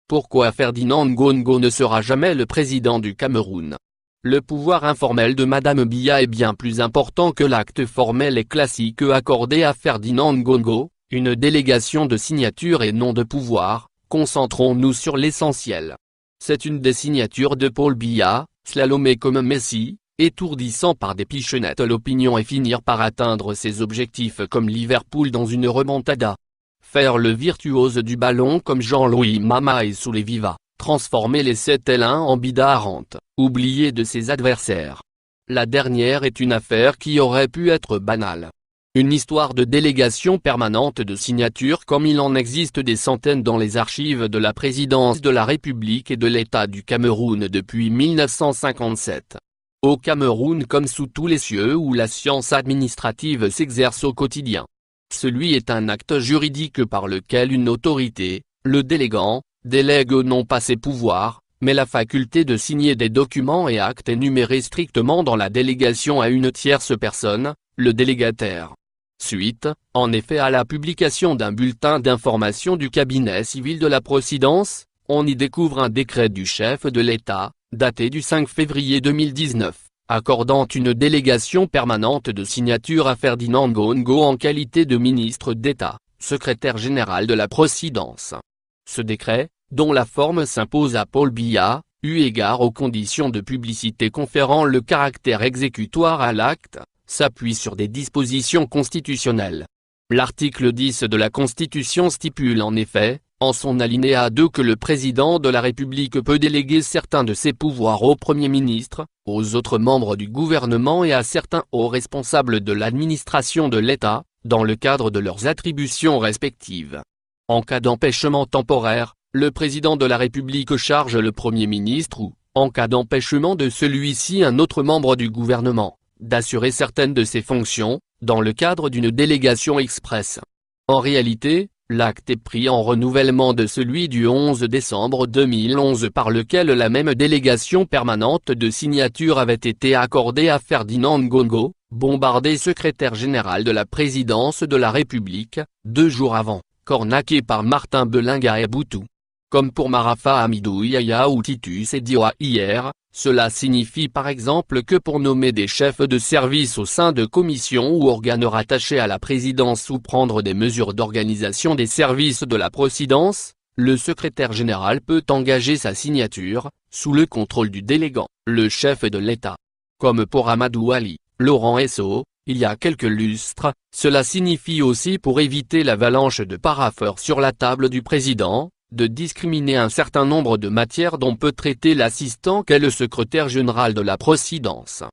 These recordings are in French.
Pourquoi Ferdinand Ngongo ne sera jamais le président du Cameroun? Le pouvoir informel de Madame Biya est bien plus important que l'acte formel et classique accordé à Ferdinand Ngongo, une délégation de signature et non de pouvoir. Concentrons-nous sur l'essentiel. C'est une des signatures de Paul Biya, slalomé comme Messi, étourdissant par des pichenettes l'opinion et finir par atteindre ses objectifs comme Liverpool dans une remontada. Faire le virtuose du ballon comme Jean-Louis Mamaï sous les Viva, transformer les 7L1 en bida à rente, oublier de ses adversaires. La dernière est une affaire qui aurait pu être banale. Une histoire de délégation permanente de signature comme il en existe des centaines dans les archives de la présidence de la République et de l'État du Cameroun depuis 1957. Au Cameroun comme sous tous les cieux où la science administrative s'exerce au quotidien. Celui est un acte juridique par lequel une autorité, le délégant, délègue non pas ses pouvoirs, mais la faculté de signer des documents et actes énumérés strictement dans la délégation à une tierce personne, le délégataire. Suite, en effet à la publication d'un bulletin d'information du cabinet civil de la présidence, on y découvre un décret du chef de l'État, daté du 5 février 2019. Accordant une délégation permanente de signature à Ferdinand Ngongo en qualité de ministre d'État, secrétaire général de la présidence. Ce décret, dont la forme s'impose à Paul Biya, eu égard aux conditions de publicité conférant le caractère exécutoire à l'acte, s'appuie sur des dispositions constitutionnelles. L'article 10 de la Constitution stipule en effet, en son alinéa 2 que le président de la République peut déléguer certains de ses pouvoirs au Premier ministre, aux autres membres du gouvernement et à certains hauts responsables de l'administration de l'État, dans le cadre de leurs attributions respectives. En cas d'empêchement temporaire, le président de la République charge le Premier ministre ou, en cas d'empêchement de celui-ci un autre membre du gouvernement, d'assurer certaines de ses fonctions, dans le cadre d'une délégation expresse. En réalité, l'acte est pris en renouvellement de celui du 11 décembre 2011 par lequel la même délégation permanente de signature avait été accordée à Ferdinand Ngongo, bombardé secrétaire général de la présidence de la République, 2 jours avant, cornaqué par Martin Belinga et Boutou. Comme pour Marafa Hamidou Yaya ou Titus Edioa hier, cela signifie par exemple que pour nommer des chefs de service au sein de commissions ou organes rattachés à la présidence ou prendre des mesures d'organisation des services de la présidence, le secrétaire général peut engager sa signature, sous le contrôle du délégant, le chef de l'État. Comme pour Amadou Ali, Laurent Esso, il y a quelques lustres, cela signifie aussi pour éviter l'avalanche de parapheurs sur la table du président, de discriminer un certain nombre de matières dont peut traiter l'assistant qu'est le secrétaire général de la présidence.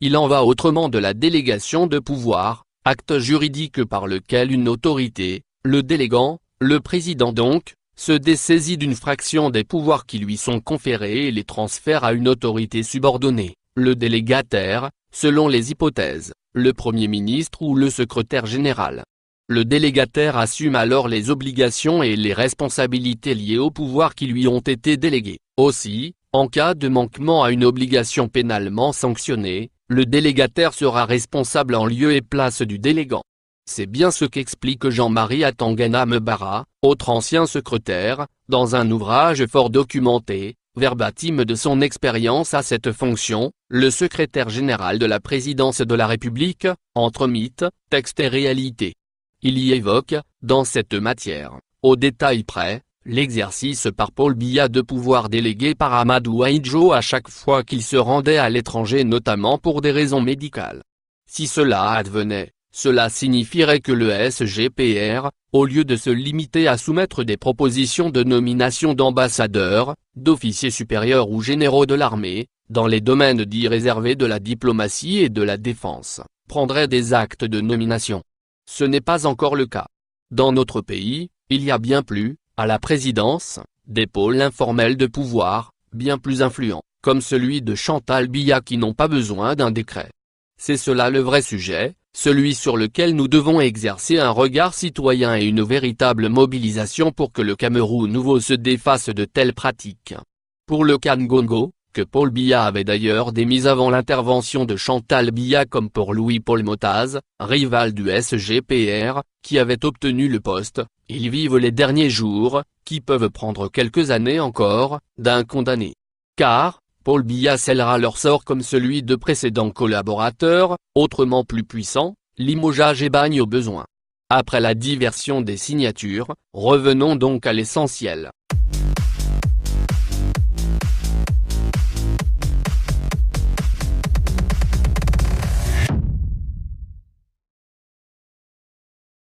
Il en va autrement de la délégation de pouvoir, acte juridique par lequel une autorité, le délégant, le président donc, se dessaisit d'une fraction des pouvoirs qui lui sont conférés et les transfère à une autorité subordonnée, le délégataire, selon les hypothèses, le Premier ministre ou le secrétaire général. Le délégataire assume alors les obligations et les responsabilités liées aux pouvoirs qui lui ont été délégués. Aussi, en cas de manquement à une obligation pénalement sanctionnée, le délégataire sera responsable en lieu et place du délégant. C'est bien ce qu'explique Jean-Marie Atangana Mbara, autre ancien secrétaire, dans un ouvrage fort documenté, verbatim de son expérience à cette fonction, le secrétaire général de la présidence de la République, entre mythe, texte et réalité. Il y évoque, dans cette matière, au détail près, l'exercice par Paul Biya de pouvoir délégué par Amadou Ahidjo à chaque fois qu'il se rendait à l'étranger notamment pour des raisons médicales. Si cela advenait, cela signifierait que le SGPR, au lieu de se limiter à soumettre des propositions de nomination d'ambassadeurs, d'officiers supérieurs ou généraux de l'armée, dans les domaines dits réservés de la diplomatie et de la défense, prendrait des actes de nomination. Ce n'est pas encore le cas. Dans notre pays, il y a bien plus, à la présidence, des pôles informels de pouvoir, bien plus influents, comme celui de Chantal Biya qui n'ont pas besoin d'un décret. C'est cela le vrai sujet, celui sur lequel nous devons exercer un regard citoyen et une véritable mobilisation pour que le Cameroun nouveau se défasse de telles pratiques. Pour le cas Ngongo, que Paul Biya avait d'ailleurs démis avant l'intervention de Chantal Biya comme pour Louis-Paul Motaz, rival du SGPR, qui avait obtenu le poste. Ils vivent les derniers jours, qui peuvent prendre quelques années encore, d'un condamné. Car, Paul Biya scellera leur sort comme celui de précédents collaborateurs, autrement plus puissants, limogeage et bagne au besoin. Après la diversion des signatures, revenons donc à l'essentiel.